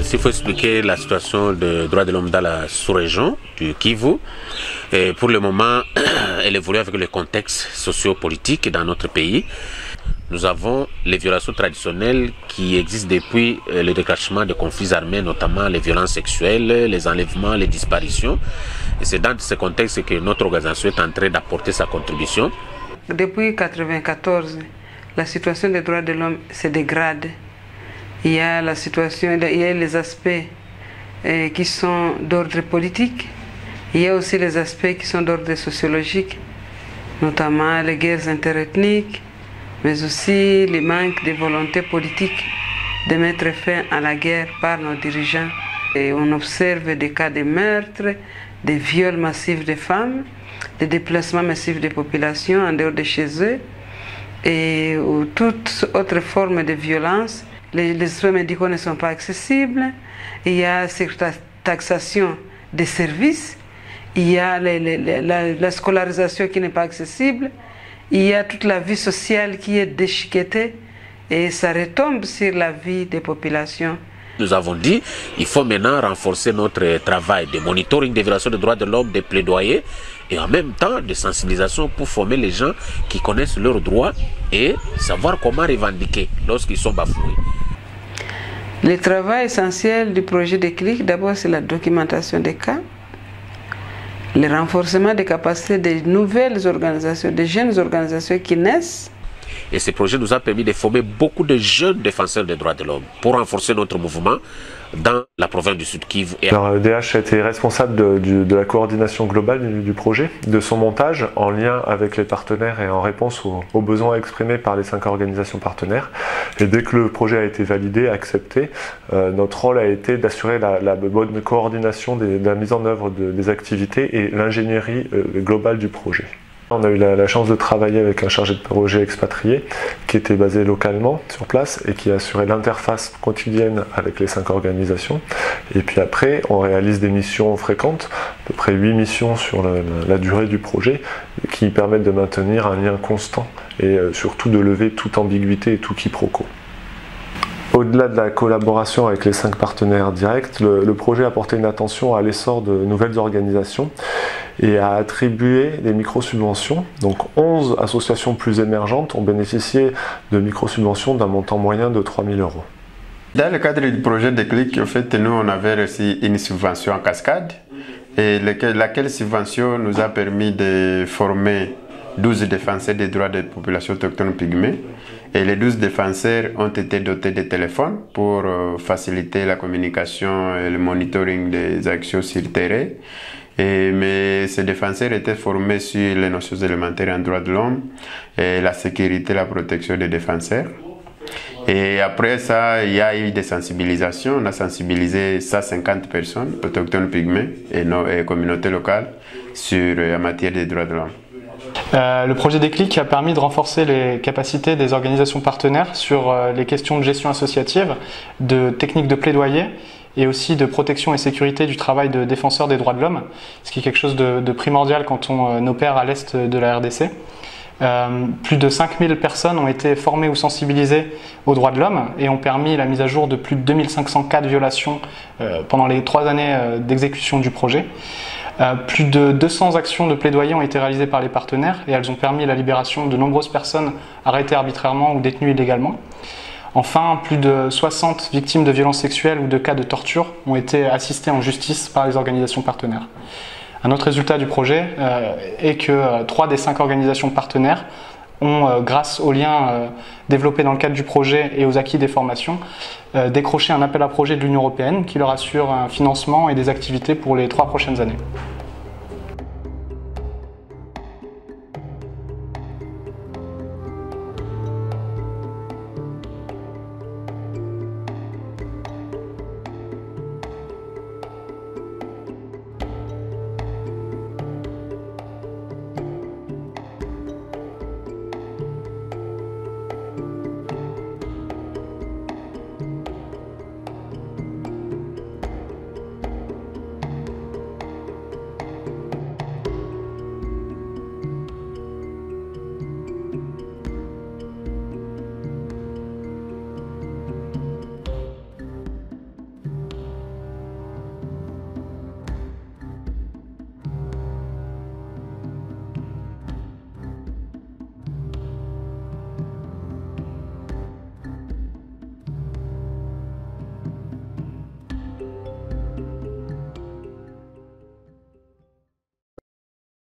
S'il faut expliquer la situation des droits de l'homme dans la sous-région du Kivu, et pour le moment, elle évolue avec le contexte socio-politique dans notre pays. Nous avons les violations traditionnelles qui existent depuis le déclenchement de conflits armés, notamment les violences sexuelles, les enlèvements, les disparitions. Et c'est dans ce contexte que notre organisation est en train d'apporter sa contribution. Depuis 1994, la situation des droits de l'homme se dégrade. Il y a la situation, il y a les aspects qui sont d'ordre politique. Il y a aussi les aspects qui sont d'ordre sociologique, notamment les guerres interethniques, mais aussi le manque de volonté politique de mettre fin à la guerre par nos dirigeants. Et on observe des cas de meurtres, des viols massifs de femmes, des déplacements massifs de populations en dehors de chez eux, et toute autre forme de violence. Les soins médicaux ne sont pas accessibles, il y a cette taxation des services, il y a la scolarisation qui n'est pas accessible, il y a toute la vie sociale qui est déchiquetée et ça retombe sur la vie des populations. Nous avons dit qu'il faut maintenant renforcer notre travail de monitoring des violations des droits de l'homme, de plaidoyer et en même temps de sensibilisation pour former les gens qui connaissent leurs droits et savoir comment revendiquer lorsqu'ils sont bafoués. Le travail essentiel du projet Déclic, d'abord c'est la documentation des cas, le renforcement des capacités des nouvelles organisations, des jeunes organisations qui naissent. Et ce projet nous a permis de former beaucoup de jeunes défenseurs des droits de l'homme pour renforcer notre mouvement dans la province du Sud Kivu. Alors, DH a été responsable de la coordination globale du projet, de son montage en lien avec les partenaires et en réponse aux besoins exprimés par les 5 organisations partenaires. Et dès que le projet a été validé, accepté, notre rôle a été d'assurer la bonne coordination de la mise en œuvre des activités et l'ingénierie globale du projet. On a eu la chance de travailler avec un chargé de projet expatrié qui était basé localement sur place et qui assurait l'interface quotidienne avec les 5 organisations. Et puis après, on réalise des missions fréquentes, à peu près 8 missions sur la durée du projet, qui permettent de maintenir un lien constant et surtout de lever toute ambiguïté et tout quiproquo. Au-delà de la collaboration avec les 5 partenaires directs, le projet a porté une attention à l'essor de nouvelles organisations et a attribué des micro-subventions. Donc 11 associations plus émergentes ont bénéficié de micro-subventions d'un montant moyen de 3 000 €. Dans le cadre du projet Déclic, en fait, nous on avait reçu une subvention en cascade et laquelle subvention nous a permis de former 12 défenseurs des droits des populations autochtones pygmées. Et les 12 défenseurs ont été dotés de téléphones pour faciliter la communication et le monitoring des actions sur le terrain. Mais ces défenseurs étaient formés sur les notions élémentaires en droits de l'homme, et la sécurité et la protection des défenseurs. Et après ça, il y a eu des sensibilisations. On a sensibilisé 150 personnes, autochtones pygmées et communautés locales, en matière des droits de l'homme. Le projet Déclic a permis de renforcer les capacités des organisations partenaires sur les questions de gestion associative, de techniques de plaidoyer et aussi de protection et sécurité du travail de défenseurs des droits de l'homme, ce qui est quelque chose de primordial quand on opère à l'est de la RDC. Plus de 5000 personnes ont été formées ou sensibilisées aux droits de l'homme et ont permis la mise à jour de plus de 2500 cas de violation pendant les 3 années d'exécution du projet. Plus de 200 actions de plaidoyer ont été réalisées par les partenaires et elles ont permis la libération de nombreuses personnes arrêtées arbitrairement ou détenues illégalement. Enfin, plus de 60 victimes de violences sexuelles ou de cas de torture ont été assistées en justice par les organisations partenaires. Un autre résultat du projet est que 3 des 5 organisations partenaires ont, grâce aux liens développés dans le cadre du projet et aux acquis des formations, décroché un appel à projet de l'Union européenne qui leur assure un financement et des activités pour les 3 prochaines années.